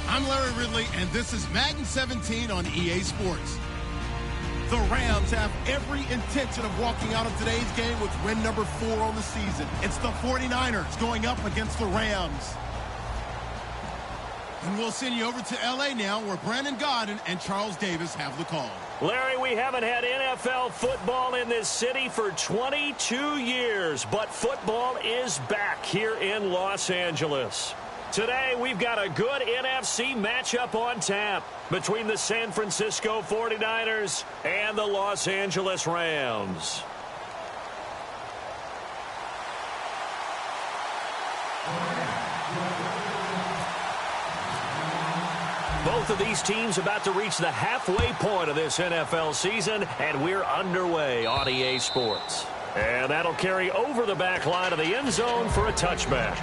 I'm Larry Ridley, and this is Madden 17 on EA Sports. The Rams have every intention of walking out of today's game with win number 4 on the season. It's the 49ers going up against the Rams. And we'll send you over to L.A. now, where Brandon Godden and Charles Davis have the call. Larry, we haven't had NFL football in this city for 22 years, but football is back here in Los Angeles. Today, we've got a good NFC matchup on tap between the San Francisco 49ers and the Los Angeles Rams. Both of these teams about to reach the halfway point of this NFL season, and we're underway on EA Sports. And that'll carry over the back line of the end zone for a touchback.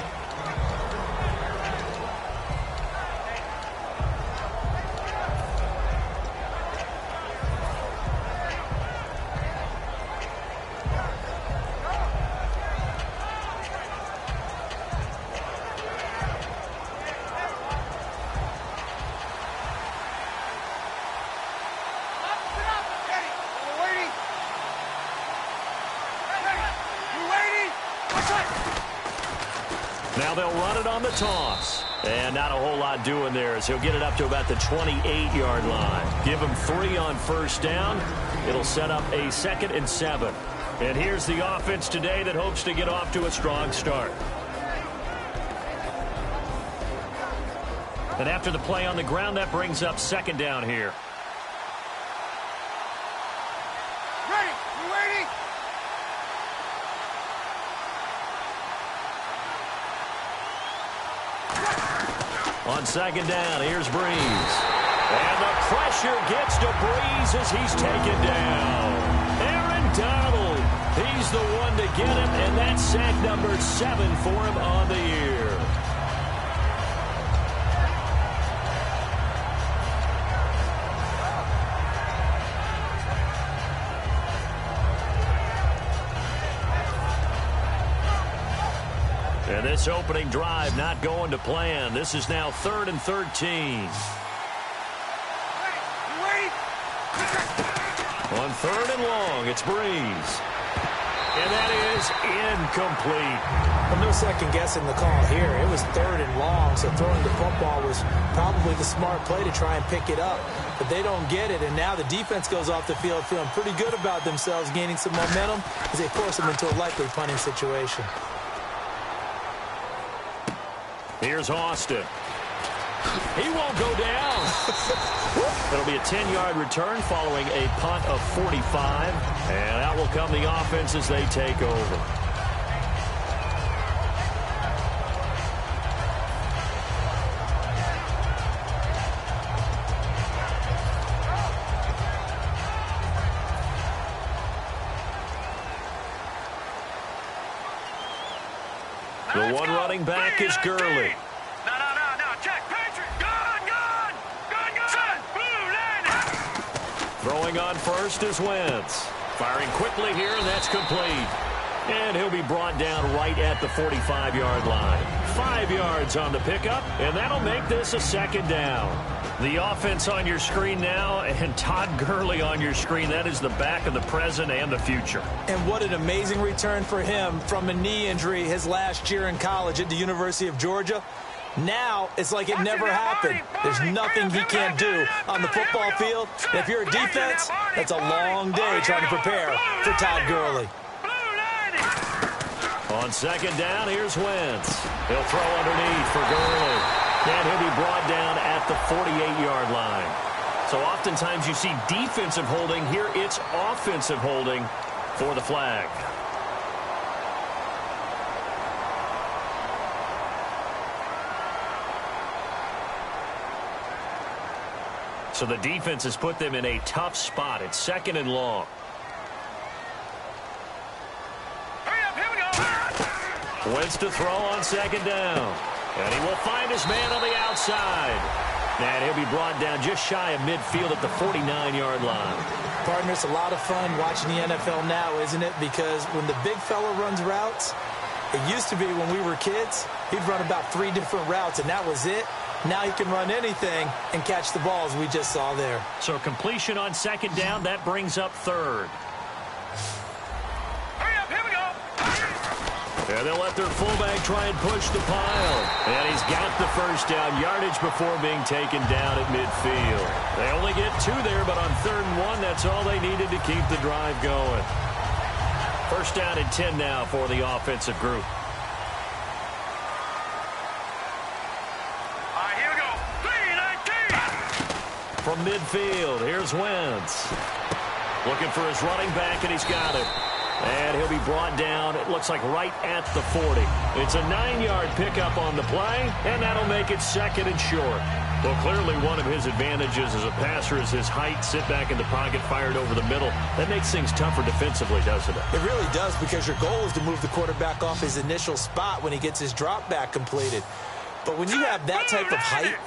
Now they'll run it on the toss. And not a whole lot doing there as he'll get it up to about the 28-yard line. Give him 3 on first down. It'll set up a 2nd and 7. And here's the offense today that hopes to get off to a strong start. And after the play on the ground, that brings up 2nd down here. On 2nd down, here's Breeze. And the pressure gets to Breeze as he's taken down. Aaron Donald, he's the one to get him, and that's sack number 7 for him on the year. And this opening drive not going to plan. This is now 3rd and 13. On 3rd and long, it's Breeze. And that is incomplete. Well, no second guessing the call here. It was 3rd and long, so throwing the football was probably the smart play to try and pick it up. But they don't get it, and now the defense goes off the field feeling pretty good about themselves, gaining some momentum as they force them into a likely punting situation. Here's Austin. He won't go down. It'll be a 10-yard return following a punt of 45. And out will come the offense as they take over. The one running back is Gurley. No. Check. Patrick. Gun. Throwing on first is Wentz. Firing quickly here, and that's complete. And he'll be brought down right at the 45-yard line. 5 5 yards on the pickup, and that'll make this a second down. The offense on your screen now, and Todd Gurley on your screen. That is the back of the present and the future. And what an amazing return for him from a knee injury his last year in college at the University of Georgia. Now it's like it never happened. There's nothing he can't do on the football field. And if you're a defense, that's a long day trying to prepare for Todd Gurley. On second down, here's Wentz. He'll throw underneath for Gurley. And he'll be brought down at the 48-yard line. So oftentimes you see defensive holding. Here it's offensive holding for the flag. So the defense has put them in a tough spot. It's second and long. Wentz to throw on second down. And he will find his man on the outside. And he'll be brought down just shy of midfield at the 49-yard line. Partner, it's a lot of fun watching the NFL now, isn't it? Because when the big fella runs routes, it used to be when we were kids, he'd run about 3 different routes, and that was it. Now he can run anything and catch the balls we just saw there. So completion on second down, that brings up third. And they'll let their fullback try and push the pile. And he's got the first down yardage before being taken down at midfield. They only get 2 there, but on 3rd and 1, that's all they needed to keep the drive going. First down and 10 now for the offensive group. Here we go. 3-19. From midfield, here's Wentz. Looking for his running back, and he's got it. And he'll be brought down, it looks like right at the 40. It's a 9-yard pickup on the play, and that'll make it second and short. Well, clearly one of his advantages as a passer is his height, sit back in the pocket, fired over the middle. That makes things tougher defensively, doesn't it? It really does, because your goal is to move the quarterback off his initial spot when he gets his drop back completed. But when you have that type of height,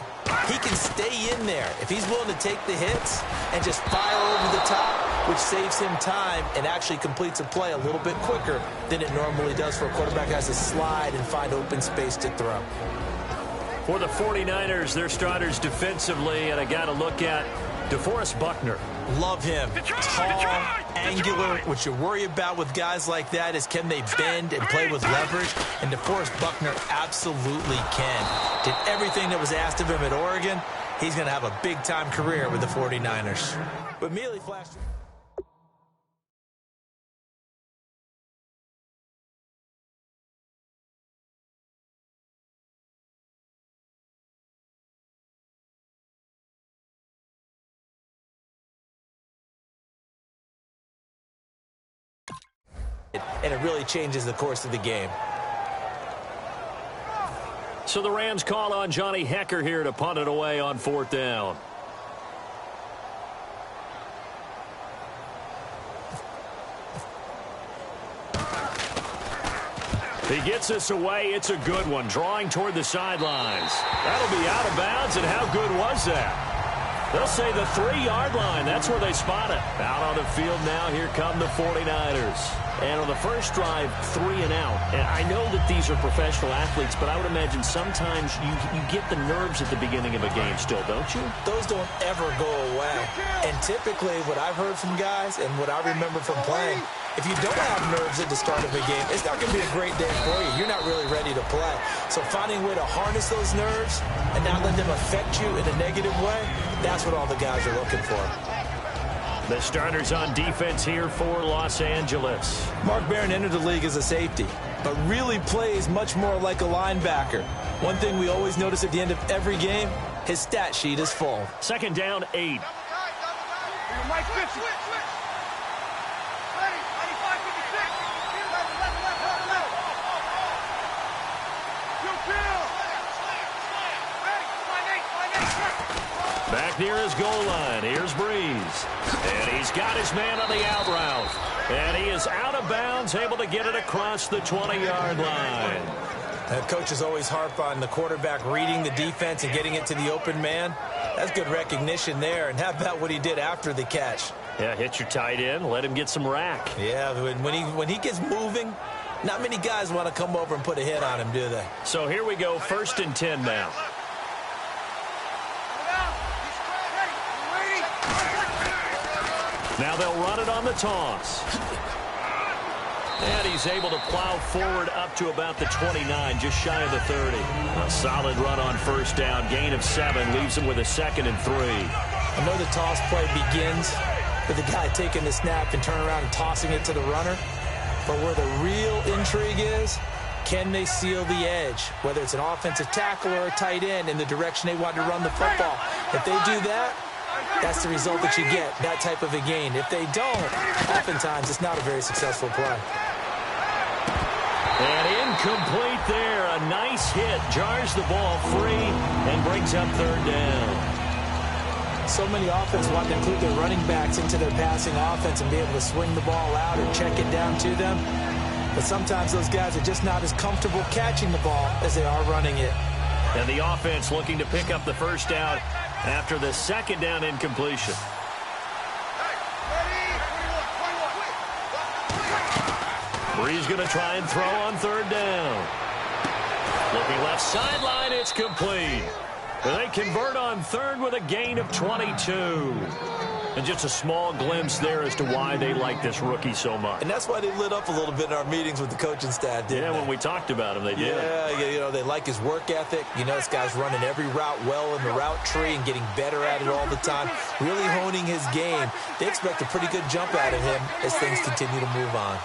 he can stay in there if he's willing to take the hits and just fire over the top, which saves him time and actually completes a play a little bit quicker than it normally does for a quarterback who has to slide and find open space to throw. For the 49ers, their starters defensively, and I got to look at DeForest Buckner. Love him. Tall, angular. What you worry about with guys like that is can they bend and play with leverage? And DeForest Buckner absolutely can. Did everything that was asked of him at Oregon. He's going to have a big-time career with the 49ers. But Mealy flashed. And it really changes the course of the game. So the Rams call on Johnny Hecker here to punt it away on 4th down. He gets this away. It's a good one. Drawing toward the sidelines. That'll be out of bounds, and how good was that? They'll say the 3-yard line. That's where they spot it. Out on the field now, here come the 49ers. And on the first drive, 3 and out. And I know that these are professional athletes, but I would imagine sometimes you get the nerves at the beginning of a game still, don't you? Those don't ever go away. And typically what I've heard from guys and what I remember from playing, if you don't have nerves at the start of a game, it's not going to be a great day for you. You're not really ready to play. So finding a way to harness those nerves and not let them affect you in a negative way, that's what all the guys are looking for. The starters on defense here for Los Angeles. Mark Barron entered the league as a safety, but really plays much more like a linebacker. One thing we always notice at the end of every game, his stat sheet is full. Second down, 8. Back near his goal line, here's Breeze. And he's got his man on the out route. And he is out of bounds, able to get it across the 20-yard line. Coaches always harp on the quarterback reading the defense and getting it to the open man. That's good recognition there. And how about what he did after the catch? Yeah, hit your tight end, let him get some rack. Yeah, when he gets moving, Not many guys want to come over and put a hit on him, do they? So here we go, 1st and 10 now. Now they'll run it on the toss. And he's able to plow forward up to about the 29, just shy of the 30. A solid run on 1st down, gain of 7, leaves him with a 2nd and 3. I know the toss play begins with the guy taking the snap and turning around and tossing it to the runner. But where the real intrigue is, can they seal the edge, whether it's an offensive tackle or a tight end, in the direction they want to run the football? If they do that, that's the result that you get, that type of a gain. If they don't, oftentimes it's not a very successful play. And incomplete there. A nice hit. Jars the ball free and brings up 3rd down. So many offenses want to include their running backs into their passing offense and be able to swing the ball out or check it down to them. But sometimes those guys are just not as comfortable catching the ball as they are running it. And the offense looking to pick up the 1st down after the 2nd down incompletion. Bree's going to try and throw on 3rd down. Looking left sideline, it's complete. They convert on 3rd with a gain of 22. And just a small glimpse there as to why they like this rookie so much. And that's why they lit up a little bit in our meetings with the coaching staff, didn't they? When we talked about him, they did. Yeah, they like his work ethic. This guy's running every route well in the route tree and getting better at it all the time, really honing his game. They expect a pretty good jump out of him as things continue to move on.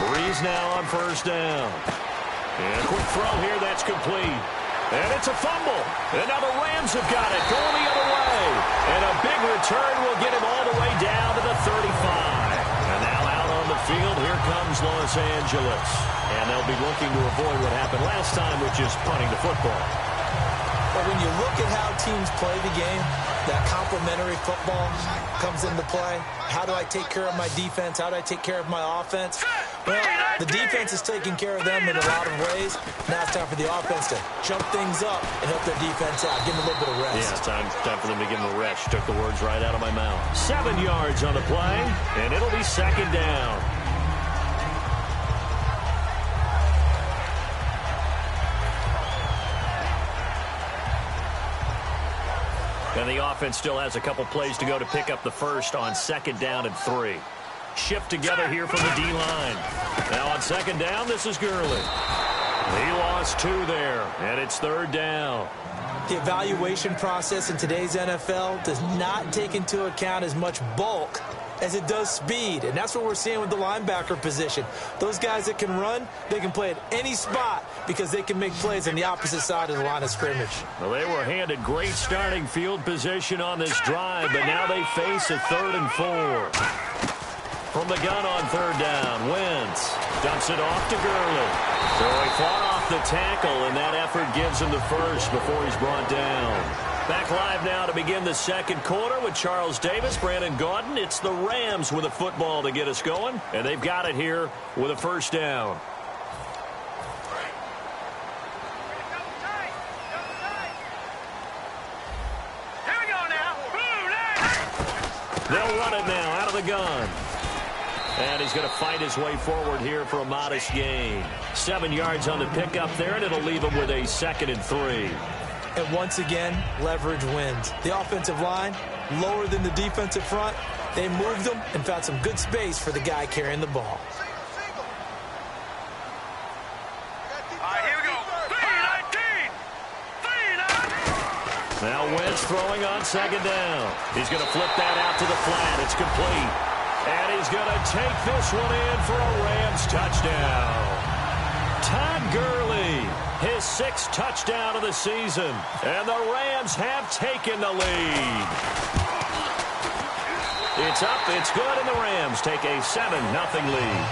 Breeze now on 1st down. And a quick throw here, that's complete. And it's a fumble. And now the Rams have got it, going the other way. And a big return will get him all the way down to the 35. And now out on the field, here comes Los Angeles. And they'll be looking to avoid what happened last time, which is punting the football. But when you look at how teams play the game, that complementary football comes into play. How do I take care of my defense? How do I take care of my offense? Well, the defense is taking care of them in a lot of ways. Now it's time for the offense to jump things up and help their defense out. Give them a little bit of rest. Yeah, it's time for them to give them a rest. Took the words right out of my mouth. 7 yards on the play, and it'll be 2nd down. And the offense still has a couple plays to go to pick up the 1st on 2nd down and 3. Shift together here from the D-line. Now on 2nd down, this is Gurley. He lost 2 there, and it's 3rd down. The evaluation process in today's NFL does not take into account as much bulk as it does speed, and that's what we're seeing with the linebacker position. Those guys that can run, they can play at any spot because they can make plays on the opposite side of the line of scrimmage. Well, they were handed great starting field position on this drive, but now they face a 3rd and 4. From the gun on 3rd down, Wentz dumps it off to Gurley. So he fought off the tackle, and that effort gives him the 1st before he's brought down. Back live now to begin the 2nd quarter with Charles Davis, Brandon Gaudin. It's the Rams with a football to get us going, and they've got it here with a 1st down. Here we go now. They'll run it now out of the gun. And he's going to fight his way forward here for a modest gain. 7 yards on the pickup there, and it'll leave him with a 2nd and 3. And once again, leverage wins. The offensive line, lower than the defensive front. They moved them and found some good space for the guy carrying the ball. All right, here we go. 3-19. Now Wentz throwing on 2nd down. He's going to flip that out to the flat. It's complete. And he's going to take this one in for a Rams touchdown. Todd Gurley, his 6th touchdown of the season. And the Rams have taken the lead. It's up, it's good, and the Rams take a 7-0 lead.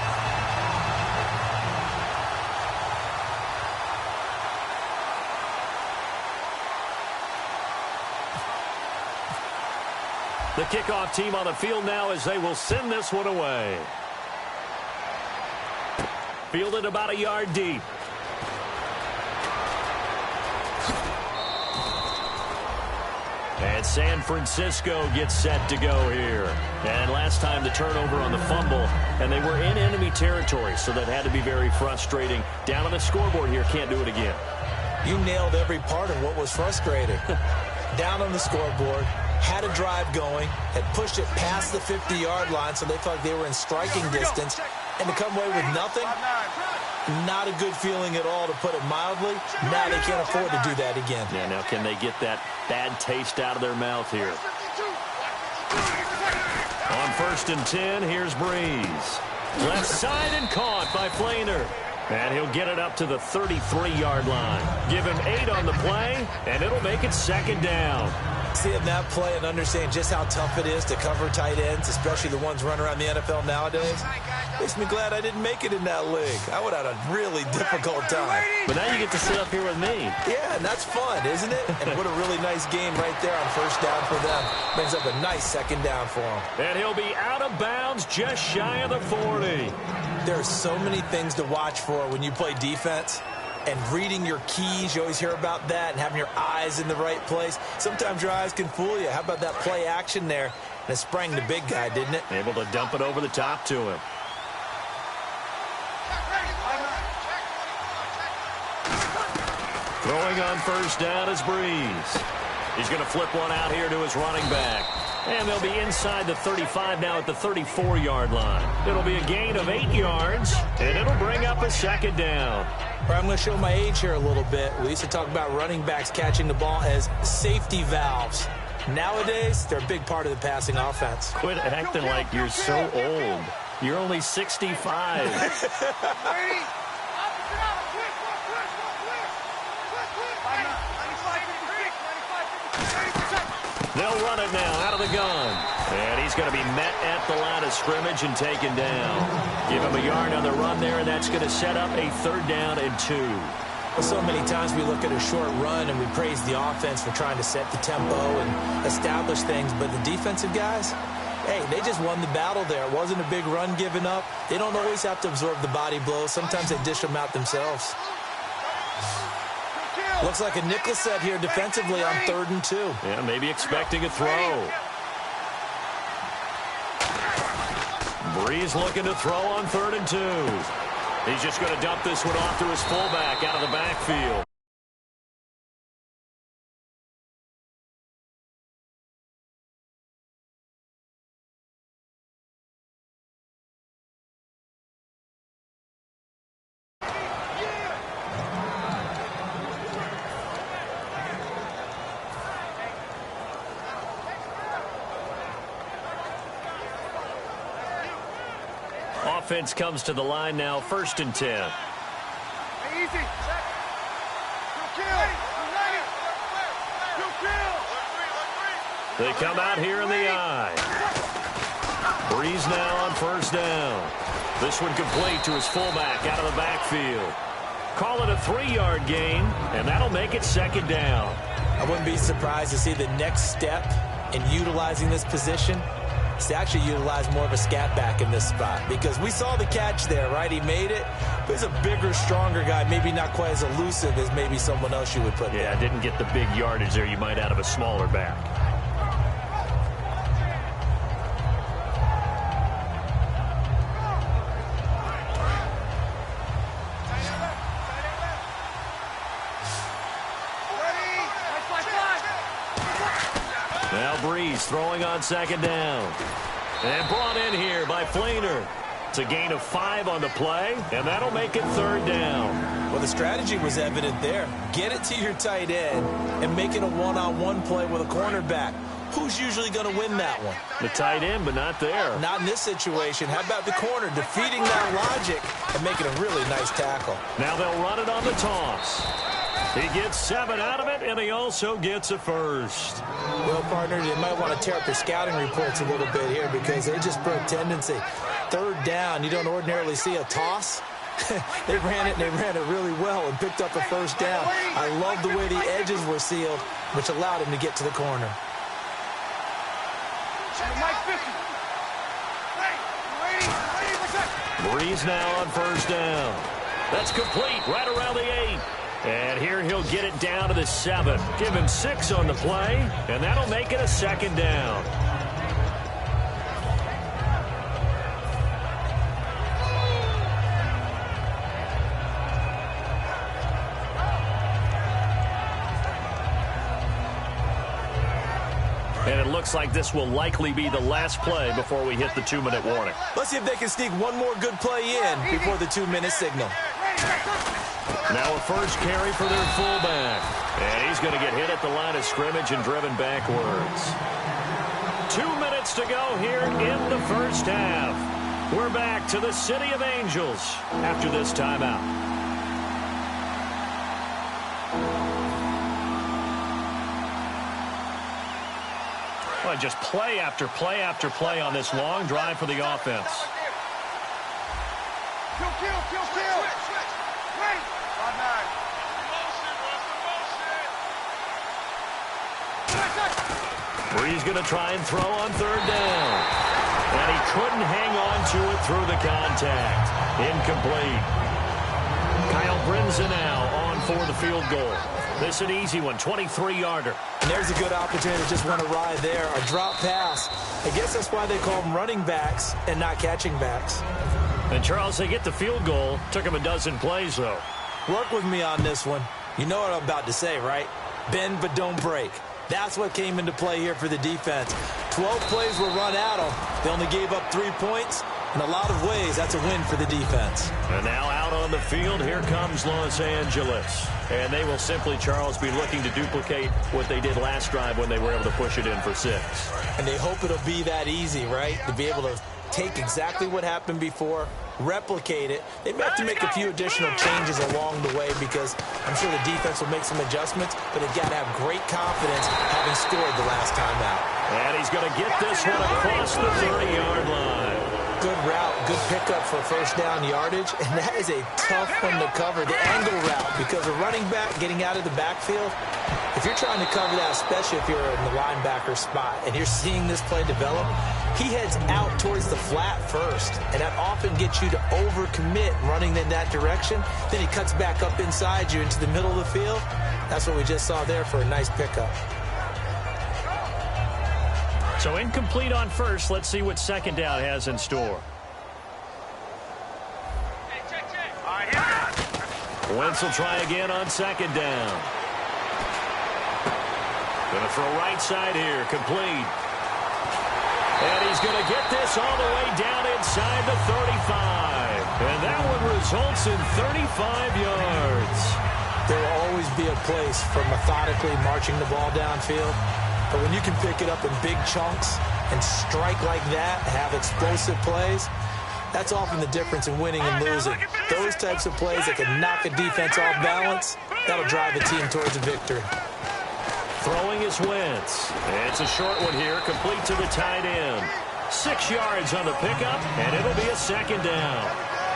The kickoff team on the field now as they will send this one away. Fielded about a yard deep. And San Francisco gets set to go here. And last time the turnover on the fumble, and they were in enemy territory, so that had to be very frustrating. Down on the scoreboard here, can't do it again. You nailed every part of what was frustrating. Down on the scoreboard, had a drive going, had pushed it past the 50-yard line, so they felt like they were in striking distance, and to come away with nothing, not a good feeling at all, to put it mildly. Now they can't afford to do that again. Yeah, now can they get that bad taste out of their mouth here? On 1st and 10, here's Breeze. Left side and caught by Flainer. And he'll get it up to the 33-yard line. Give him 8 on the play, and it'll make it 2nd down. Seeing that play and understanding just how tough it is to cover tight ends, especially the ones running around the NFL nowadays, makes me glad I didn't make it in that league. I would have had a really difficult time. But now you get to sit up here with me. Yeah, and that's fun, isn't it? And what a really nice game right there on 1st down for them. Brings up a nice 2nd down for them. And he'll be out of bounds just shy of the 40. There are so many things to watch for when you play defense. And reading your keys, you always hear about that, and having your eyes in the right place. Sometimes your eyes can fool you. How about that play action there? And it sprang the big guy, didn't it? Able to dump it over the top to him. Throwing on 1st down is Breeze. He's going to flip one out here to his running back. And they'll be inside the 35 now at the 34-yard line. It'll be a gain of 8 yards, and it'll bring up a 2nd down. I'm going to show my age here a little bit. We used to talk about running backs catching the ball as safety valves. Nowadays, they're a big part of the passing offense. Quit acting like you're so old. You're only 65. They'll run it now out of the gun. And he's going to be met at the line of scrimmage and taken down. Give him a yard on the run there, and that's going to set up a 3rd down and 2. Well, so many times we look at a short run and we praise the offense for trying to set the tempo and establish things. But the defensive guys, hey, they just won the battle there. It wasn't a big run given up. They don't always have to absorb the body blows. Sometimes they dish them out themselves. Looks like a nickel set here defensively on 3rd and 2. Yeah, maybe expecting a throw. Breeze looking to throw on 3rd and 2. He's just going to dump this one off to his fullback out of the backfield. Offense comes to the line now, 1st and 10. Easy. They come out here in the eye. Breeze now on 1st down. This one complete to his fullback out of the backfield. Call it a 3-yard gain, and that'll make it 2nd down. I wouldn't be surprised to see the next step in utilizing this position is to actually utilize more of a scat back in this spot, because we saw the catch there, right? He made it, but he's a bigger, stronger guy, maybe not quite as elusive as maybe someone else you would put there. Yeah, didn't get the big yardage there you might out of a smaller back. Now Breeze throwing on 2nd down. And brought in here by Flainer. It's a gain of 5 on the play, and that'll make it 3rd down. Well, the strategy was evident there. Get it to your tight end and make it a one-on-one play with a cornerback. Who's usually going to win that one? The tight end, but not there. Not in this situation. How about the corner defeating that logic and making a really nice tackle? Now they'll run it on the toss. He gets 7 out of it, and he also gets a first. Well, partner, they might want to tear up their scouting reports a little bit here, because they just broke tendency. 3rd down, you don't ordinarily see a toss. They ran it, and they ran it really well and picked up a 1st down. I love the way the edges were sealed, which allowed him to get to the corner. Breeze now on 1st down. That's complete right around the 8. And here he'll get it down to the 7. Give him 6 on the play, and that'll make it a 2nd down. And it looks like this will likely be the last play before we hit the 2-minute warning. Let's see if they can sneak one more good play in before the 2-minute signal. Now a first carry for their fullback. And he's going to get hit at the line of scrimmage and driven backwards. 2 minutes to go here in the first half. We're back to the City of Angels after this timeout. Well, just play after play after play on this long drive for the offense. Kill. Wait. 5-9. Bree's going to try and throw on 3rd down. And he couldn't hang on to it through the contact. Incomplete. Kyle Brinza now on for the field goal. This an easy one, 23-yarder. And there's a good opportunity to just run a ride there, a drop pass. I guess that's why they call them running backs and not catching backs. And, Charles, they get the field goal. Took him a dozen plays, though. Work with me on this one. You know what I'm about to say, right? Bend but don't break. That's what came into play here for the defense. 12 plays were run at them. They only gave up 3 points. In a lot of ways, that's a win for the defense. And now out on the field, here comes Los Angeles. And they will simply, Charles, be looking to duplicate what they did last drive when they were able to push it in for 6. And they hope it'll be that easy, right? To be able to take exactly what happened before, replicate it. They may have to make a few additional changes along the way because I'm sure the defense will make some adjustments, but they've got to have great confidence having scored the last time out. And he's going to get this one across the 30-yard line. Good route, good pickup for first down yardage, and that is a tough one to cover, the angle route, because a running back getting out of the backfield, if you're trying to cover that, especially if you're in the linebacker spot, and you're seeing this play develop, he heads out towards the flat first, and that often gets you to overcommit running in that direction. Then he cuts back up inside you into the middle of the field. That's what we just saw there for a nice pickup. So incomplete on first. Let's see what 2nd down has in store. Wentz will try again on 2nd down. Going to throw right side here. Complete. And he's going to get this all the way down inside the 35. And that one results in 35 yards. There will always be a place for methodically marching the ball downfield. But when you can pick it up in big chunks and strike like that, have explosive plays, that's often the difference in winning and losing. Those types of plays that can knock a defense off balance, that'll drive a team towards a victory. Throwing is Wentz. It's a short one here, complete to the tight end. 6 yards on the pickup, and it'll be a 2nd down.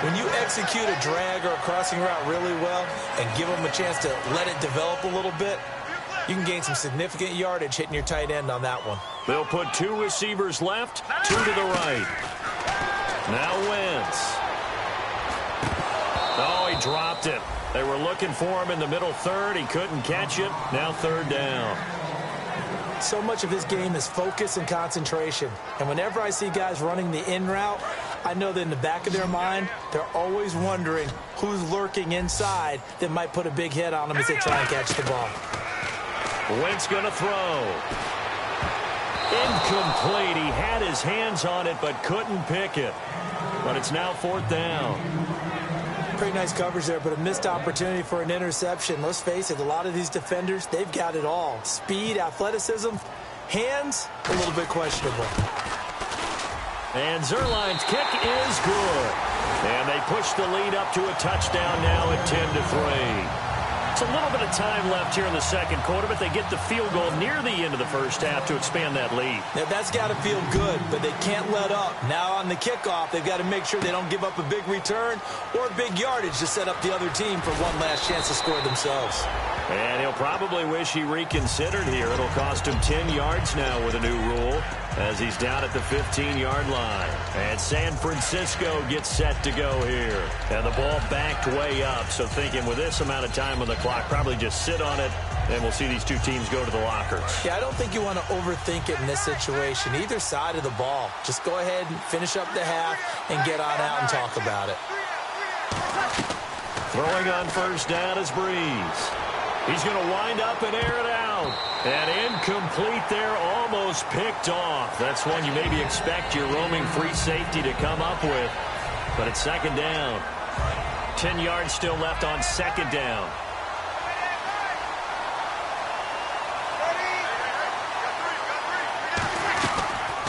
When you execute a drag or a crossing route really well and give them a chance to let it develop a little bit, you can gain some significant yardage hitting your tight end on that one. They'll put 2 receivers left, 2 to the right. Now Wentz. Oh, he dropped it. They were looking for him in the middle 3rd. He couldn't catch it. Now 3rd down. So much of this game is focus and concentration. And whenever I see guys running the in route, I know that in the back of their mind, they're always wondering who's lurking inside that might put a big hit on them as they try and catch the ball. Wentz going to throw. Incomplete. He had his hands on it but couldn't pick it. But it's now 4th down. Pretty nice coverage there, but a missed opportunity for an interception. Let's face it, a lot of these defenders, they've got it all. Speed, athleticism, hands, a little bit questionable. And Zerline's kick is good. And they push the lead up to a touchdown now at 10-3. It's a little bit of time left here in the 2nd quarter, but they get the field goal near the end of the first half to expand that lead. Now, that's got to feel good, but they can't let up. Now on the kickoff, they've got to make sure they don't give up a big return or big yardage to set up the other team for one last chance to score themselves. And he'll probably wish he reconsidered here. It'll cost him 10 yards now with a new rule. as he's down at the 15-yard line. And San Francisco gets set to go here. And the ball backed way up, so thinking with this amount of time on the clock, probably just sit on it, and we'll see these two teams go to the lockers. Yeah, I don't think you want to overthink it in this situation. Either side of the ball. Just go ahead and finish up the half and get on out and talk about it. Throwing on first down is Breeze. He's going to wind up and air it out. And incomplete there, almost picked off. That's one you maybe expect your roaming free safety to come up with. But it's second down. 10 yards still left on second down.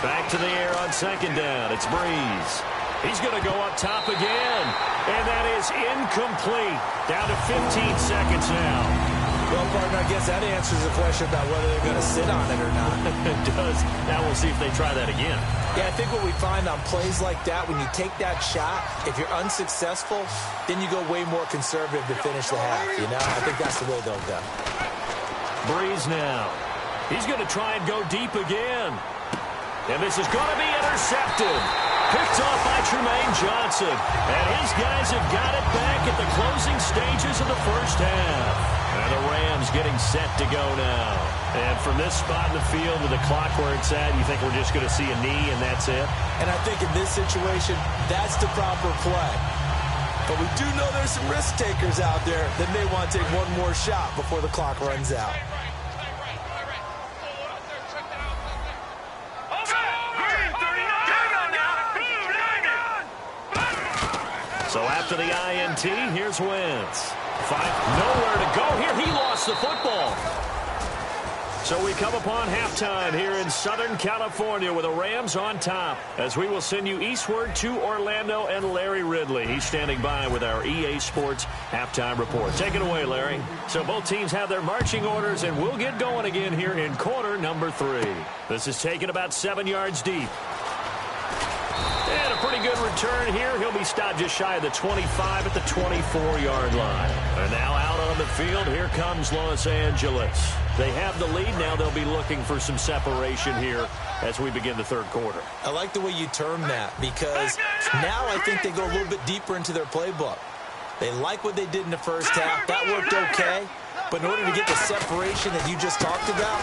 Back to the air on second down. It's Breeze. He's going to go up top again. And that is incomplete. Down to 15 seconds now. Well, partner, I guess that answers the question about whether they're going to sit on it or not. It does. Now we'll see if they try that again. Yeah, I think what we find on plays like that, when you take that shot, if you're unsuccessful, then you go way more conservative to finish the half, you know? I think that's the way they'll go. Breeze now. He's going to try and go deep again. And this is going to be intercepted. Picked off by Tremaine Johnson. And his guys have got it back at the closing stages of the first half. And the Rams getting set to go now. And from this spot in the field with the clock where it's at, you think we're just going to see a knee and that's it? And I think in this situation, that's the proper play. But we do know there's some risk takers out there that may want to take one more shot before the clock runs out. So after the INT, here's Wentz. Nowhere to go here. He lost the football. So we come upon halftime here in Southern California with the Rams on top, as we will send you eastward to Orlando and Larry Ridley. He's standing by with our EA Sports halftime report. Take it away, Larry. So both teams have their marching orders, and we'll get going again here in quarter number 3. This is taken about 7 yards deep. And a pretty good return here. He'll be stopped just shy of the 25 at the 24-yard line. And now out on the field, here comes Los Angeles. They have the lead. Now they'll be looking for some separation here as we begin the third quarter. I like the way you term that, because now I think they go a little bit deeper into their playbook. They like what they did in the first half. That worked okay. But in order to get the separation that you just talked about,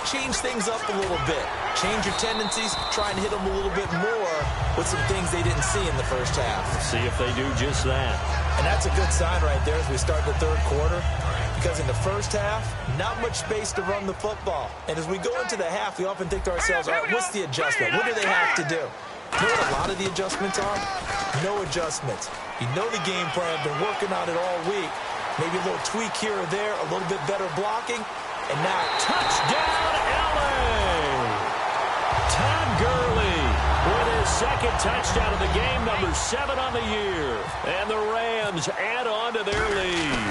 change things up a little bit. Change your tendencies. Try and hit them a little bit more with some things they didn't see in the first half. See if they do just that. And that's a good sign right there as we start the third quarter. Because in the first half, not much space to run the football. And as we go into the half, we often think to ourselves, all right, what's the adjustment? What do they have to do? You know what a lot of the adjustments are? No adjustments. You know the game plan. Been working on it all week. Maybe a little tweak here or there, a little bit better blocking. And now, touchdown, LA! Todd Gurley with his second touchdown of the game, number 7 on the year. And the Rams add on to their lead.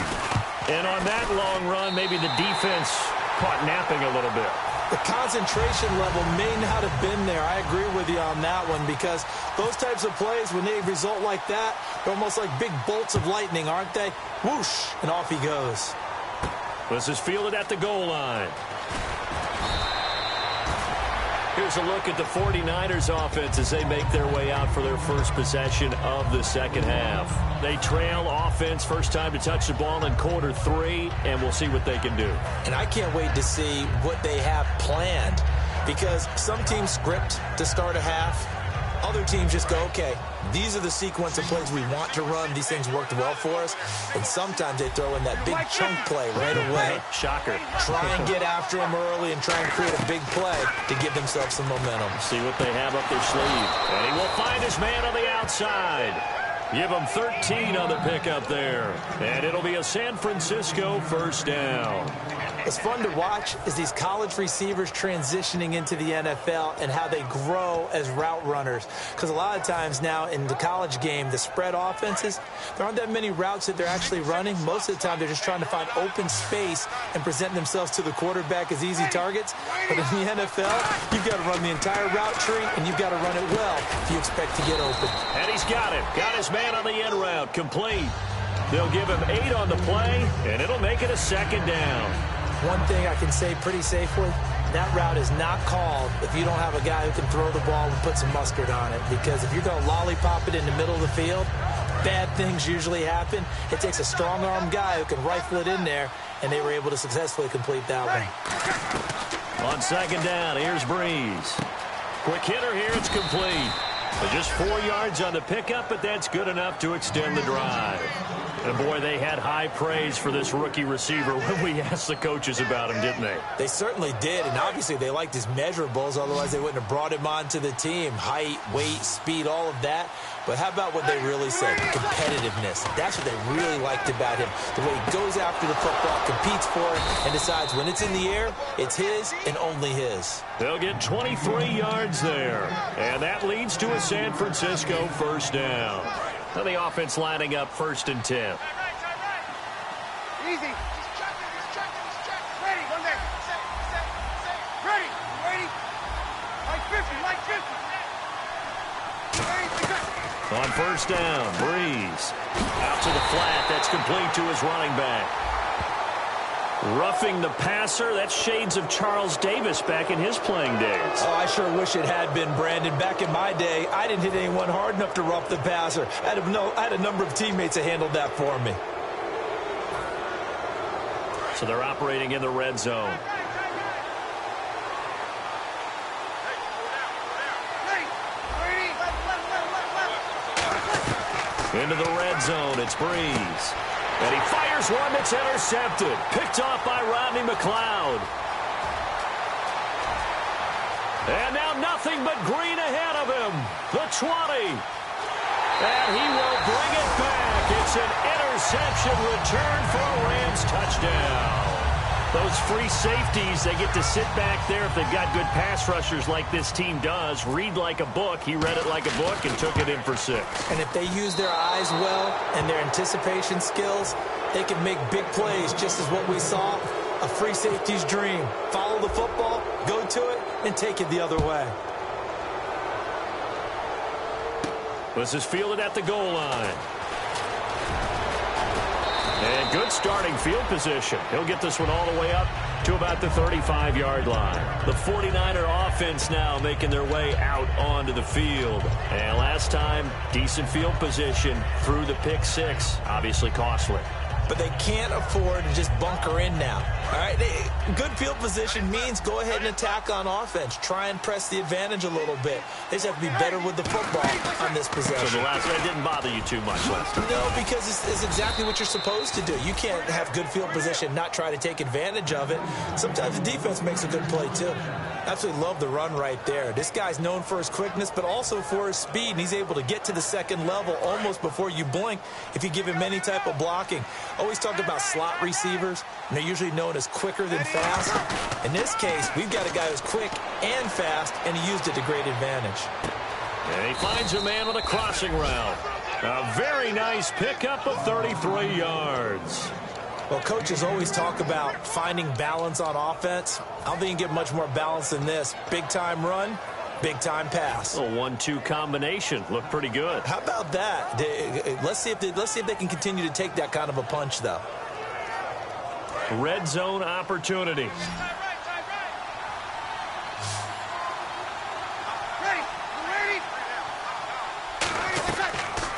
And on that long run, maybe the defense caught napping a little bit. The concentration level may not have been there. I agree with you on that one, because those types of plays, when they result like that, they're almost like big bolts of lightning, aren't they? Whoosh, and off he goes. This is fielded at the goal line. Here's a look at the 49ers offense as they make their way out for their first possession of the second half. They trail offense, first time to touch the ball in quarter 3, and we'll see what they can do. And I can't wait to see what they have planned, because some teams script to start a half. Other teams just go, okay, these are the sequence of plays we want to run. These things worked well for us. And sometimes they throw in that big chunk play right away. Shocker. Try and get after them early and try and create a big play to give themselves some momentum. See what they have up their sleeve. And he will find his man on the outside. Give him 13 on the pickup there. And it'll be a San Francisco first down. What's fun to watch is these college receivers transitioning into the NFL and how they grow as route runners. Because a lot of times now in the college game, the spread offenses, there aren't that many routes that they're actually running. Most of the time, they're just trying to find open space and present themselves to the quarterback as easy targets. But in the NFL, you've got to run the entire route tree, and you've got to run it well if you expect to get open. And he's got it. Got his man on the end route. Complete. They'll give him 8 on the play, and it'll make it a second down. One thing I can say pretty safely, that route is not called if you don't have a guy who can throw the ball and put some mustard on it. Because if you're going to lollipop it in the middle of the field, bad things usually happen. It takes a strong-arm guy who can rifle it in there, and they were able to successfully complete that one. On second down, here's Breeze. Quick hitter here, it's complete. Just 4 yards on the pickup, but that's good enough to extend the drive. And boy, they had high praise for this rookie receiver when we asked the coaches about him, didn't they? They certainly did, and obviously they liked his measurables, otherwise they wouldn't have brought him onto the team. Height, weight, speed, all of that. But how about what they really said? Competitiveness. That's what they really liked about him. The way he goes after the football, competes for it, and decides when it's in the air, it's his and only his. They'll get 23 yards there. And that leads to a San Francisco first down. Now the offense lining up 1st and 10. Easy. Just check. Ready. One day. Ready. Ready. Like 50. On first down, Breeze. Out to the flat. That's complete to his running back. Roughing the passer, that's shades of Charles Davis back in his playing days. Oh, I sure wish it had been, Brandon. Back in my day, I didn't hit anyone hard enough to rough the passer. I had a number of teammates that handled that for me. So they're operating in the red zone. Into the red zone, it's Breeze. And he fires one that's intercepted. Picked off by Rodney McLeod. And now nothing but green ahead of him. The 20. And he will bring it back. It's an interception return for a Rams touchdown. Those free safeties, they get to sit back there if they've got good pass rushers like this team does. Read like a book. He read it like a book and took it in for 6. And if they use their eyes well and their anticipation skills, they can make big plays, just as what we saw. A free safety's dream. Follow the football, go to it, and take it the other way. This is fielded at the goal line. And good starting field position. He'll get this one all the way up to about the 35-yard line. The 49er offense now making their way out onto the field. And last time, decent field position through the pick 6. Obviously costly. But they can't afford to just bunker in now. All right, good field position means go ahead and attack on offense. Try and press the advantage a little bit. They just have to be better with the football on this possession. So the last one didn't bother you too much last time? No, because it's exactly what you're supposed to do. You can't have good field position, not try to take advantage of it. Sometimes the defense makes a good play, too. Absolutely love the run right there. This guy's known for his quickness, but also for his speed, and he's able to get to the second level almost before you blink if you give him any type of blocking. Always talk about slot receivers, and they're usually known as quicker than fast. In this case, we've got a guy who's quick and fast, and he used it to great advantage. And he finds a man with a crossing route. A very nice pickup of 33 yards. Well, coaches always talk about finding balance on offense. I don't think you can get much more balance than this. Big-time run, big-time pass. A 1-2 combination. Looked pretty good. How about that? Let's see if they can continue to take that kind of a punch, though. Red zone opportunity.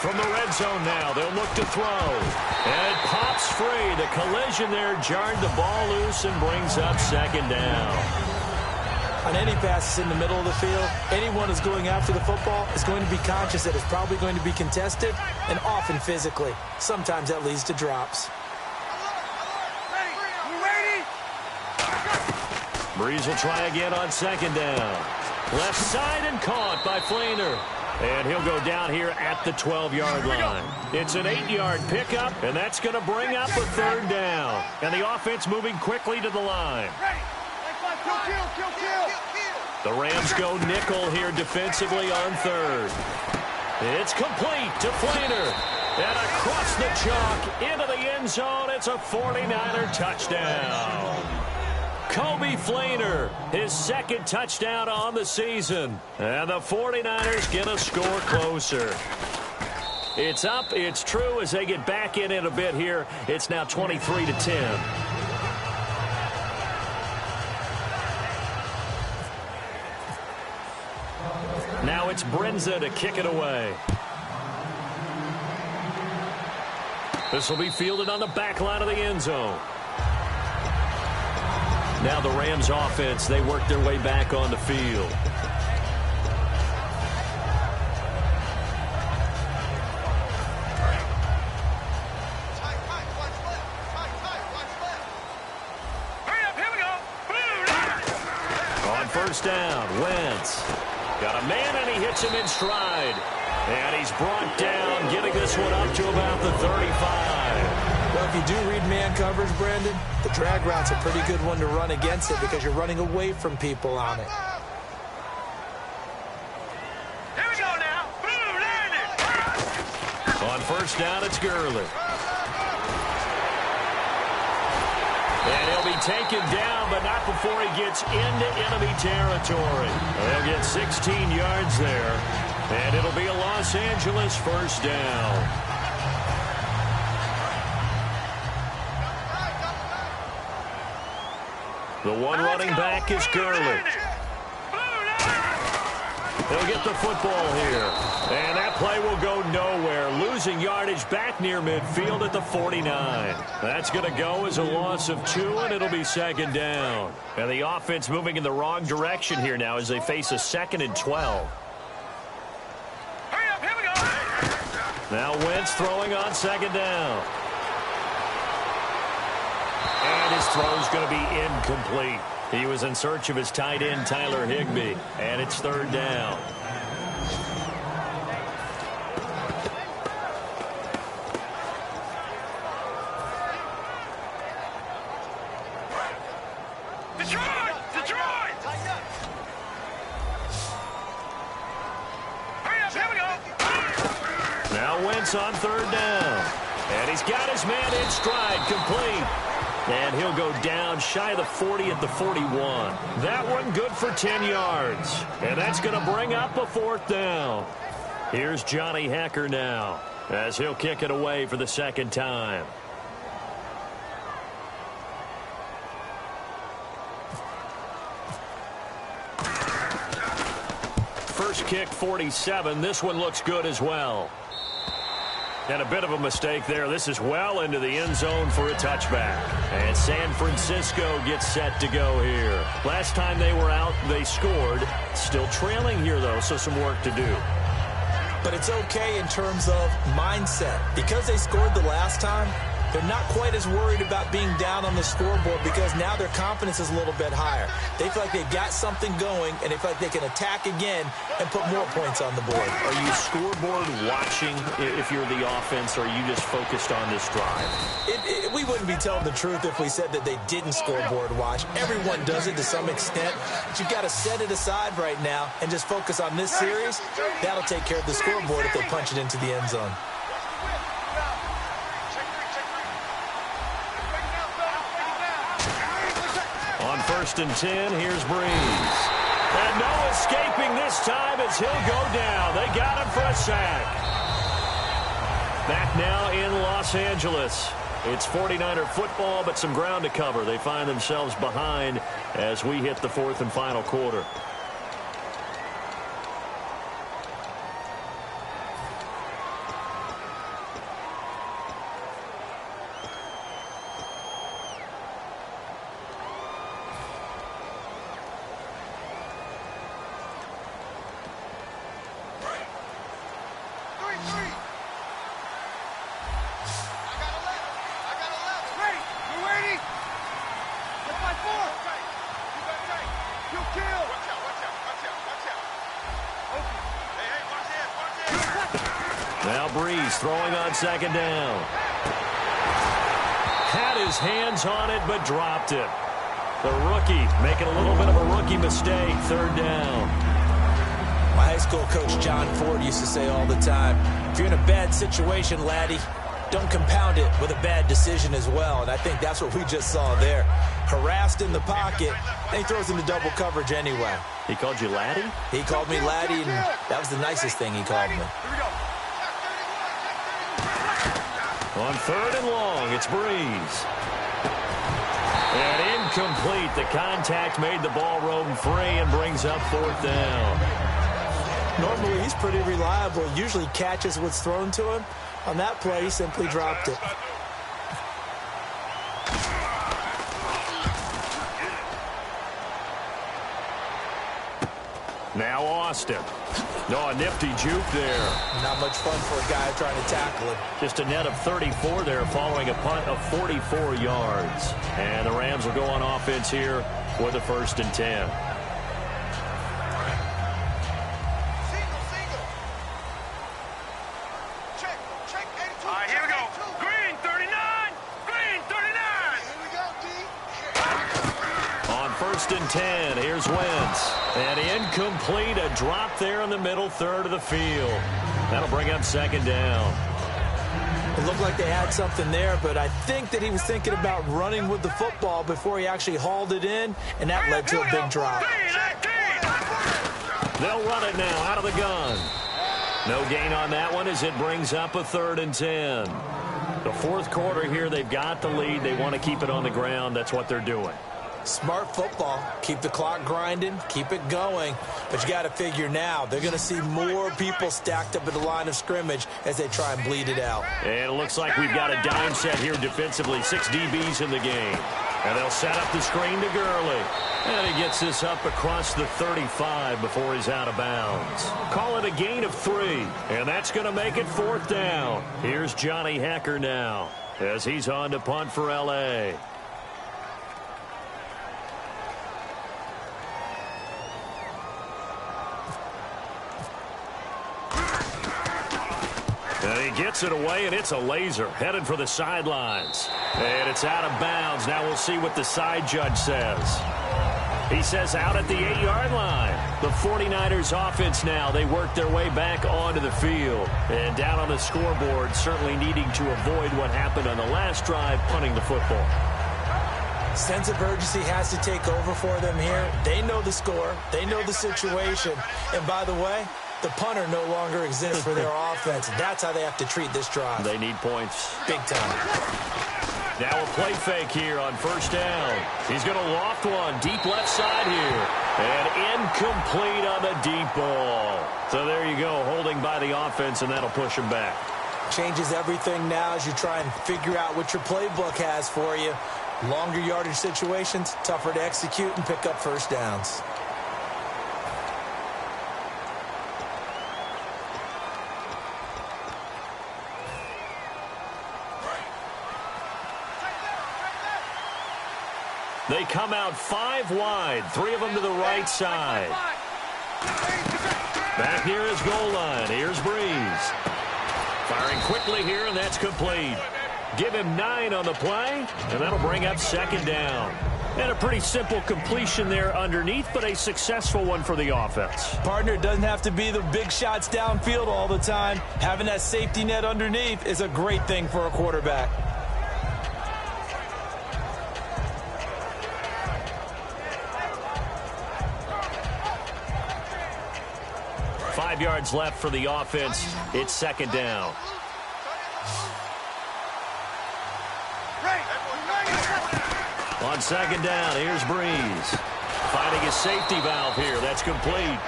From the red zone now, they'll look to throw. And it pops free. The collision there jarred the ball loose and brings up second down. On any passes in the middle of the field, anyone who's going after the football is going to be conscious that it's probably going to be contested, and often physically. Sometimes that leads to drops. Breeze will try again on second down. Left side and caught by Flainer. And he'll go down here at the 12-yard line. It's an 8-yard pickup, and that's going to bring up a third down. And the offense moving quickly to the line. The Rams go nickel here defensively on third. It's complete to Flainer. And across the chalk into the end zone. It's a 49er touchdown. Kobe Flainer, his second touchdown on the season. And the 49ers get a score closer. It's up, it's true, as they get back in it a bit here. It's now 23-10. it's Brinza to kick it away. This will be fielded on the back line of the end zone. Now the Rams offense, they work their way back on the field. On first down, Wentz. Got a man and he hits him in stride. And he's brought down, getting this one up to about the 35. Well, if you do read man coverage, Brandon, the drag route's a pretty good one to run against it because you're running away from people on it. Here we go now. Boom, land it. On first down, it's Gurley. And he'll be taken down, but not before he gets into enemy territory. They'll get 16 yards there. And it'll be a Los Angeles first down. The one running back is Gurley. He'll get the football here. And that play will go nowhere. Losing yardage back near midfield at the 49. That's going to go as a loss of 2, and it'll be second down. And the offense moving in the wrong direction here now as they face a 2nd and 12. Now Wentz throwing on second down. And his throw's going to be incomplete. He was in search of his tight end, Tyler Higbee. And it's third down. On third down. And he's got his man in stride, complete. And he'll go down shy of the 40 at the 41. That one good for 10 yards. And that's going to bring up a fourth down. Here's Johnny Hekker now as he'll kick it away for the second time. First kick, 47. This one looks good as well. And a bit of a mistake there. This is well into the end zone for a touchback. And San Francisco gets set to go here. Last time they were out, they scored. Still trailing here, though, so some work to do. But it's okay in terms of mindset. Because they scored the last time, they're not quite as worried about being down on the scoreboard because now their confidence is a little bit higher. They feel like they've got something going, and they feel like they can attack again and put more points on the board. Are you scoreboard watching if you're the offense, or are you just focused on this drive? We wouldn't be telling the truth if we said that they didn't scoreboard watch. Everyone does it to some extent, but you've got to set it aside right now and just focus on this series. That'll take care of the scoreboard if they punch it into the end zone. On 1st and 10, here's Breeze. And no escaping this time as he'll go down. They got him for a sack. Back now in Los Angeles. It's 49er football, but some ground to cover. They find themselves behind as we hit the 4th and final quarter. Now Breeze throwing on second down. Had his hands on it, but dropped it. The rookie making a little bit of a rookie mistake. Third down. My high school coach, John Ford, used to say all the time, if you're in a bad situation, laddie, don't compound it with a bad decision as well. And I think that's what we just saw there. Harassed in the pocket, and he throws into double coverage anyway. He called you laddie? He called me laddie, and that was the nicest thing he called me. On 3rd and long, it's Breeze. And incomplete. The contact made the ball roam free and brings up 4th down. Normally, he's pretty reliable. Usually catches what's thrown to him. On that play, he simply dropped it. Now Austin. No, a nifty juke there. Not much fun for a guy trying to tackle him. Just a net of 34 there following a punt of 44 yards. And the Rams will go on offense here with a 1st and 10. All right, here we go. Green 39. Green 39. Here we go, D. On 1st and 10, here's Wentz. And incomplete, a drop there in the middle third of the field. That'll bring up 2nd down. It looked like they had something there, but I think that he was thinking about running with the football before he actually hauled it in, and that led to a big drop. They'll run it now out of the gun. No gain on that one as it brings up a 3rd and 10. The 4th quarter here, they've got the lead. They want to keep it on the ground. That's what they're doing. Smart football. Keep the clock grinding. Keep it going. But you got to figure now they're going to see more people stacked up at the line of scrimmage as they try and bleed it out. And it looks like we've got a dime set here defensively. 6 DBs in the game. And they'll set up the screen to Gurley. And he gets this up across the 35 before he's out of bounds. Call it a gain of 3. And that's going to make it 4th down. Here's Johnny Hecker now as he's on to punt for L.A. And he gets it away, and it's a laser headed for the sidelines. And it's out of bounds. Now we'll see what the side judge says. He says out at the 8-yard line. The 49ers offense now, they work their way back onto the field. And down on the scoreboard, certainly needing to avoid what happened on the last drive, punting the football. Sense of urgency has to take over for them here. They know the score. They know the situation. And by the way, the punter no longer exists for their offense. That's how they have to treat this drive. They need points. Big time. Now a play fake here on 1st down. He's going to loft one deep left side here. And incomplete on the deep ball. So there you go, holding by the offense, and that'll push him back. Changes everything now as you try and figure out what your playbook has for you. Longer yardage situations, tougher to execute and pick up 1st downs. They come out 5 wide, 3 of them to the right side. Back near his goal line. Here's Breeze. Firing quickly here, and that's complete. Give him 9 on the play, and that'll bring up 2nd down. And a pretty simple completion there underneath, but a successful one for the offense. Partner, doesn't have to be the big shots downfield all the time. Having that safety net underneath is a great thing for a quarterback. 5 yards left for the offense. It's 2nd down. On 2nd down, here's Breeze. Finding a safety valve here. That's complete.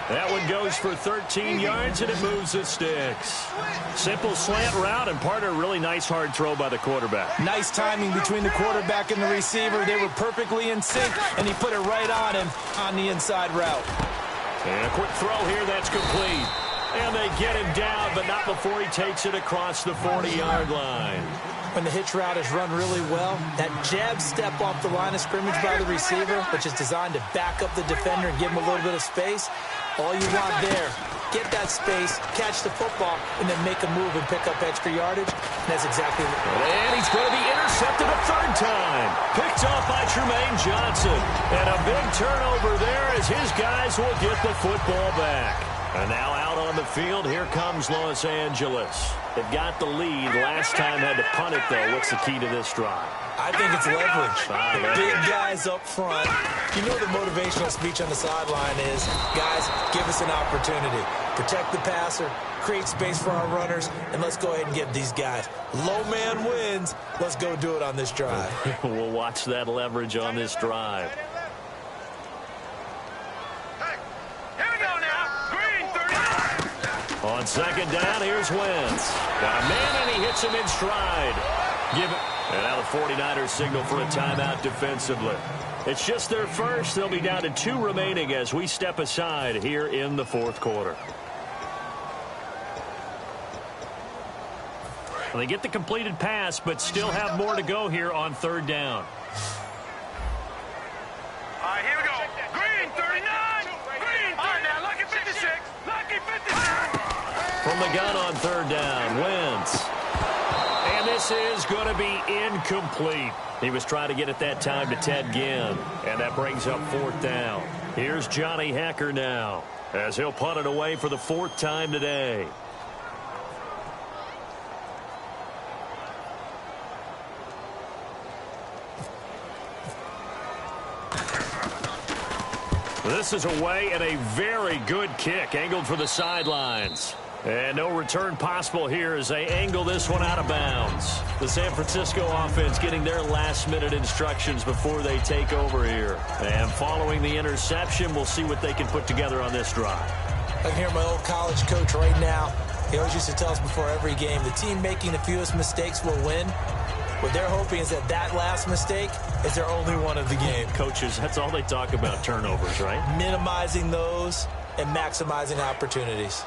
That one goes for 13 yards, and it moves the sticks. Simple slant route, and partner, really nice hard throw by the quarterback. Nice timing between the quarterback and the receiver. They were perfectly in sync, and he put it right on him on the inside route. And a quick throw here, that's complete. And they get him down, but not before he takes it across the 40-yard line. When the hitch route is run really well, that jab step off the line of scrimmage by the receiver, which is designed to back up the defender and give him a little bit of space, all you want there, get that space, catch the football, and then make a move and pick up extra yardage. And that's exactly what. And he's going to be intercepted a 3rd time. Picked off by Tremaine Johnson. And a big turnover there as his guys will get the football back. And now out on the field, here comes Los Angeles. They've got the lead. Last time had to punt it, though. What's the key to this drive? I think it's leverage. Big guys up front. You know the motivational speech on the sideline is, guys, give us an opportunity. Protect the passer, create space for our runners, and let's go ahead and give these guys. Low man wins. Let's go do it on this drive. We'll watch that leverage on this drive. Here we go now. Green 39. On second down, here's Wentz. Got a man, and he hits him in stride. Give it. And now the 49ers signal for a timeout defensively. It's just their first. They'll be down to 2 remaining as we step aside here in the fourth quarter. Well, they get the completed pass, but still have more to go here on third down. All right, here we go. Green, 39. Green, 39. All right, now, lucky 56. Lucky 56. From the gun on third down, Wentz. And this is going to be incomplete. He was trying to get it that time to Ted Ginn, and that brings up fourth down. Here's Johnny Hekker now, as he'll punt it away for the 4th time today. This is away, and a very good kick angled for the sidelines. And no return possible here as they angle this one out of bounds. The San Francisco offense getting their last-minute instructions before they take over here. And following the interception, we'll see what they can put together on this drive. I can hear my old college coach right now. He always used to tell us before every game, the team making the fewest mistakes will win. What they're hoping is that that last mistake is their only one of the game. Coaches, that's all they talk about, turnovers, right? Minimizing those and maximizing opportunities.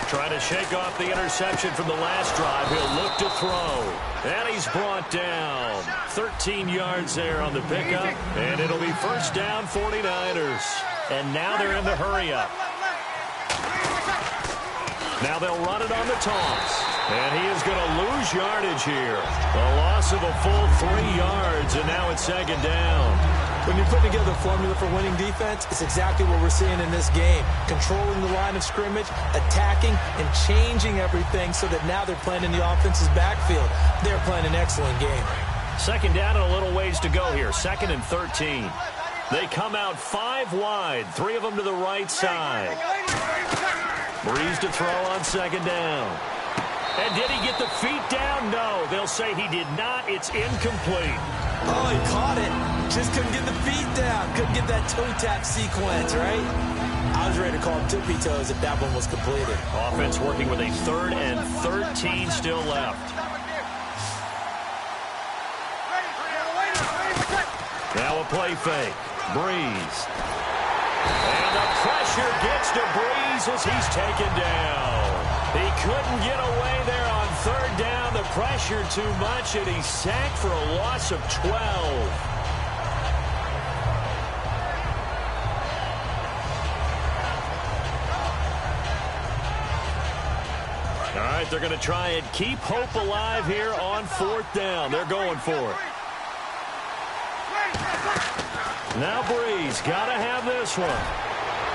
Trying to shake off the interception from the last drive. He'll look to throw. And he's brought down. 13 yards there on the pickup. And it'll be first down 49ers. And now they're in the hurry-up. Now they'll run it on the toss. And he is going to lose yardage here. A loss of a full 3 yards, and now it's second down. When you put together a formula for winning defense, it's exactly what we're seeing in this game. Controlling the line of scrimmage, attacking, and changing everything so that now they're playing in the offense's backfield. They're playing an excellent game. Second down and a little ways to go here. 2nd and 13. They come out 5 wide, 3 of them to the right side. Breeze to throw on second down. And did he get the feet down? No, they'll say he did not. It's incomplete. Oh, he caught it. Just couldn't get the feet down. Couldn't get that toe tap sequence, right? I was ready to call him tippy toes if that one was completed. Offense working with a 3rd and 13 still left. Now a play fake. Breeze. And the pressure gets to Breeze as he's taken down. He couldn't get away there on 3rd down. The pressure too much, and he's sacked for a loss of 12. All right, they're going to try and keep hope alive here on 4th down. They're going for it. Now Breeze, got to have this one.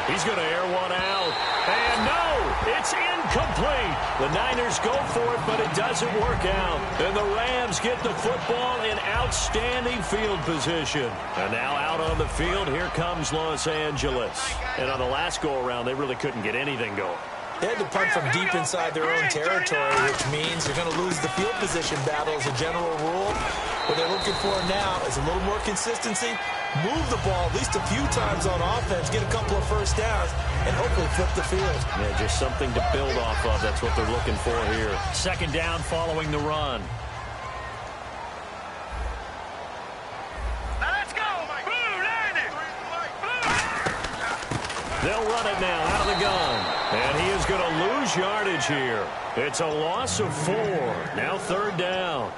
He's going to air one out. And no, it's incomplete. The Niners go for it, but it doesn't work out. And the Rams get the football in outstanding field position. And now out on the field, here comes Los Angeles. And on the last go-around, they really couldn't get anything going. They had to punt from deep inside their own territory, which means they're going to lose the field position battle as a general rule. What they're looking for now is a little more consistency, move the ball at least a few times on offense, get a couple of first downs, and hopefully flip the field. Yeah, just something to build off of. That's what they're looking for here. Second down following the run. Now let's go. Blue, landing. They'll run it now out of the gun. And he is going to lose yardage here. It's a loss of 4. Now 3rd down.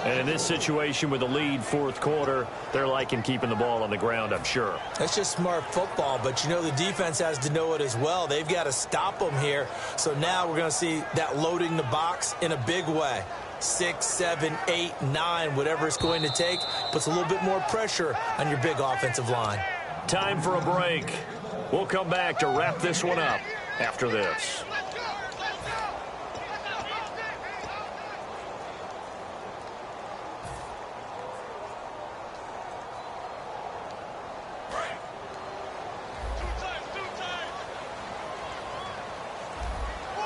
And in this situation with a lead 4th quarter, they're liking keeping the ball on the ground, I'm sure. That's just smart football, but you know the defense has to know it as well. They've got to stop them here. So now we're going to see that loading the box in a big way. 6, 7, 8, 9, whatever it's going to take, puts a little bit more pressure on your big offensive line. Time for a break. We'll come back to wrap this one up after this.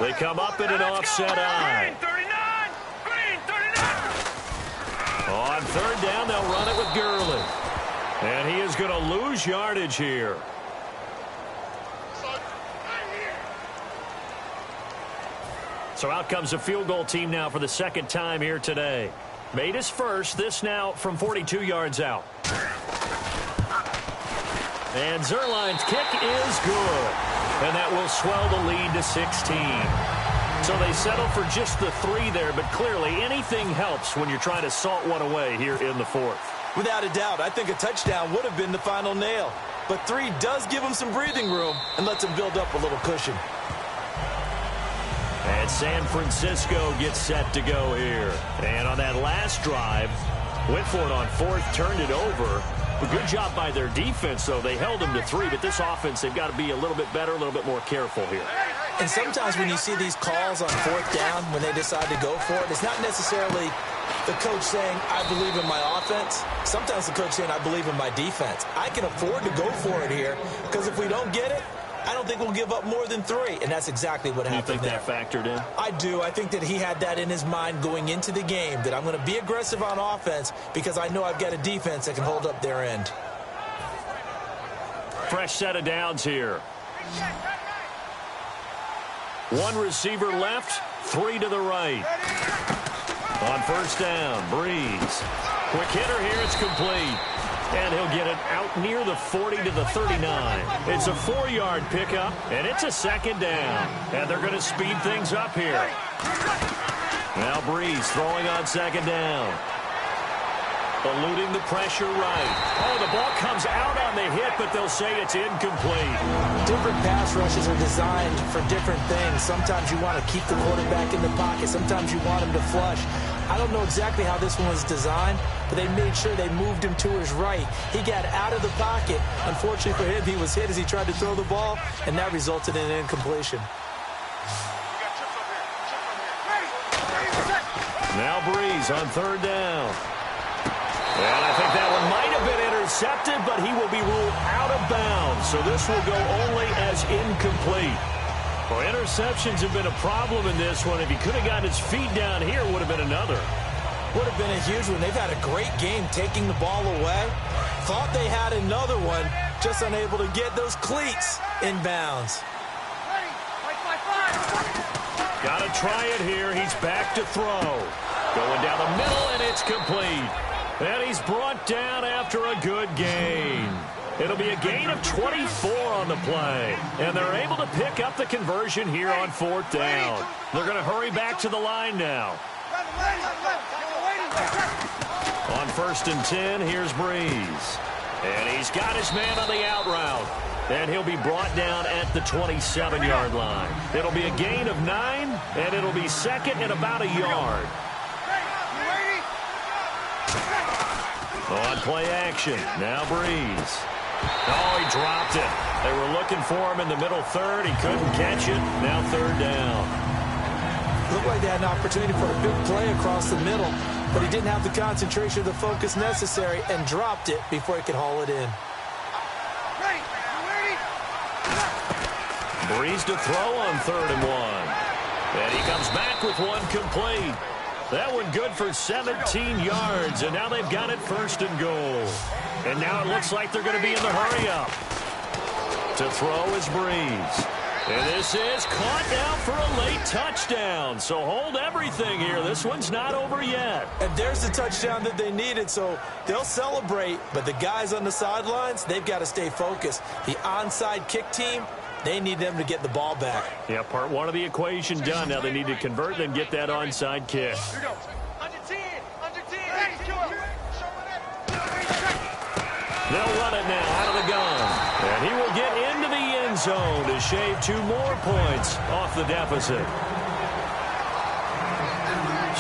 They come up in an offset eye. Green 39. Green 39. On third down, they'll run it with Gurley. And he is going to lose yardage here. So out comes a field goal team now for the second time here today. Made his first, this now from 42 yards out. And Zerline's kick is good. And that will swell the lead to 16. So they settle for just the 3 there, but clearly anything helps when you're trying to salt one away here in the fourth. Without a doubt, I think a touchdown would have been the final nail. But 3 does give them some breathing room and lets them build up a little cushion. And San Francisco gets set to go here. And on that last drive, went for it on fourth, turned it over. A good job by their defense, though. They held them to 3, but this offense, they've got to be a little bit better, a little bit more careful here. And sometimes when you see these calls on fourth down, when they decide to go for it, it's not necessarily the coach saying, I believe in my offense. Sometimes the coach saying, I believe in my defense. I can afford to go for it here, because if we don't get it, I don't think we'll give up more than 3, and that's exactly what happened there. You think that factored in? I do. I think that he had that in his mind going into the game, that I'm going to be aggressive on offense because I know I've got a defense that can hold up their end. Fresh set of downs here. 1 receiver left, 3 to the right. On first down, Breeze. Quick hitter here, it's complete. And he'll get it out near the 40 to the 39. It's a 4-yard pickup, and it's a second down. And they're going to speed things up here. Now Breeze throwing on second down. Eluding the pressure right. Oh, the ball comes out on the hit, but they'll say it's incomplete. Different pass rushes are designed for different things. Sometimes you want to keep the quarterback in the pocket. Sometimes you want him to flush. I don't know exactly how this one was designed, but they made sure they moved him to his right. He got out of the pocket. Unfortunately for him, he was hit as he tried to throw the ball, and that resulted in an incompletion. Now Breeze on third down. And I think that one might have been intercepted, but he will be ruled out of bounds. So this will go only as incomplete. Well, interceptions have been a problem in this one. If he could have gotten his feet down here, it would have been another. Would have been a huge one. They've had a great game taking the ball away. Thought they had another one, just unable to get those cleats in bounds. Got to try it here. He's back to throw. Going down the middle, and it's complete. And he's brought down after a good gain. It'll be a gain of 24 on the play. And they're able to pick up the conversion here on fourth down. They're going to hurry back to the line now. On first and 10, here's Breeze. And he's got his man on the out route. And he'll be brought down at the 27-yard line. It'll be a gain of 9, and it'll be second and about a yard. On play action, now Breeze. Oh, he dropped it. They were looking for him in the middle third. He couldn't catch it. Now third down. Looked like they had an opportunity for a big play across the middle, but he didn't have the concentration or the focus necessary and dropped it before he could haul it in. Breeze to throw on third and 1. And he comes back with one complete. That one good for 17 yards, and now they've got it first and goal. And now it looks like they're going to be in the hurry-up. To throw is Breeze. And this is caught now for a late touchdown. So hold everything here. This one's not over yet. And there's the touchdown that they needed, so they'll celebrate. But the guys on the sidelines, they've got to stay focused. The onside kick team, they need them to get the ball back. Yeah, part one of the equation done. Now they need to convert and get that onside kick. Here we go. Under 10. Under 10. They'll run it now out of the gun. And he will get into the end zone to shave 2 more points off the deficit.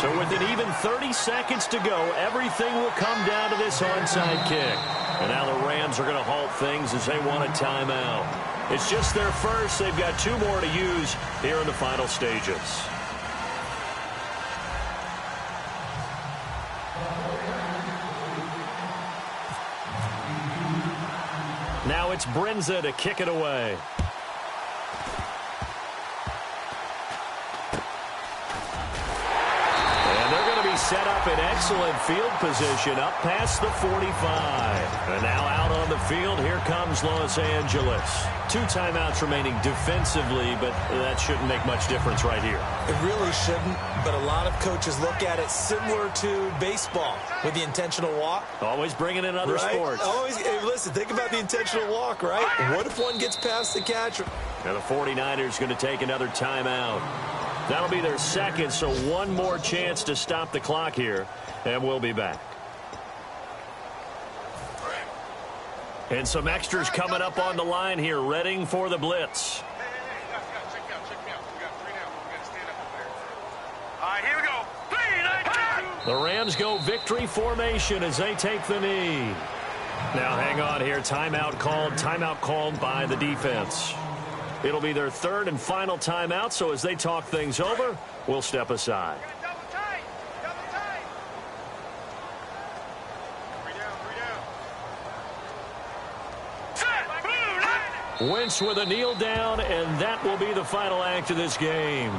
So with an even 30 seconds to go, everything will come down to this onside kick. And now the Rams are going to halt things as they want a timeout. It's just their first. They've got 2 more to use here in the final stages. Now it's Brinza to kick it away. And they're going to be set up an excellent field position up past the 45. And now out on the field, here comes Los Angeles. 2 timeouts remaining defensively, but that shouldn't make much difference right here. It really shouldn't, but a lot of coaches look at it similar to baseball with the intentional walk. Always bringing in other sports. Hey, listen, think about the intentional walk, right? What if one gets past the catcher? Now the 49ers going to take another timeout. That'll be their second, so one more chance to stop the clock here, and we'll be back. And some extras coming up on the line here, readying for the blitz. Here we go. 3, 9, 2. The Rams go victory formation as they take the knee. Now hang on here. Timeout called by the defense. It'll be their third and final timeout, so as they talk things over, we'll step aside. Double tight. Three down. Wentz with a kneel down, and that will be the final act of this game.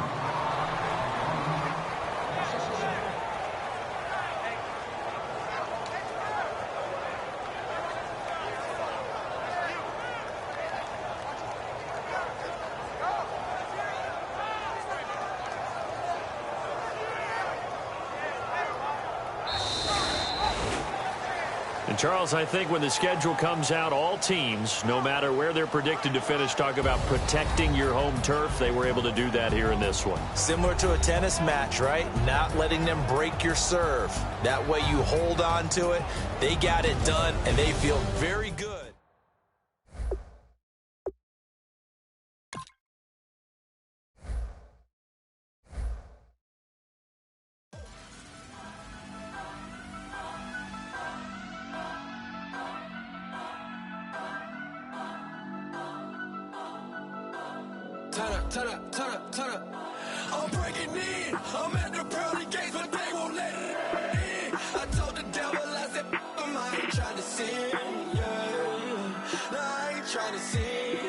Charles, I think when the schedule comes out, all teams, no matter where they're predicted to finish, talk about protecting your home turf. They were able to do that here in this one. Similar to a tennis match, right? Not letting them break your serve. That way you hold on to it. They got it done, and they feel very good. Turn up. I'm breaking in. I'm at the pearly gates, but they won't let it in. I told the devil, I said, I ain't trying to sin. Yeah. No, I ain't trying to sin.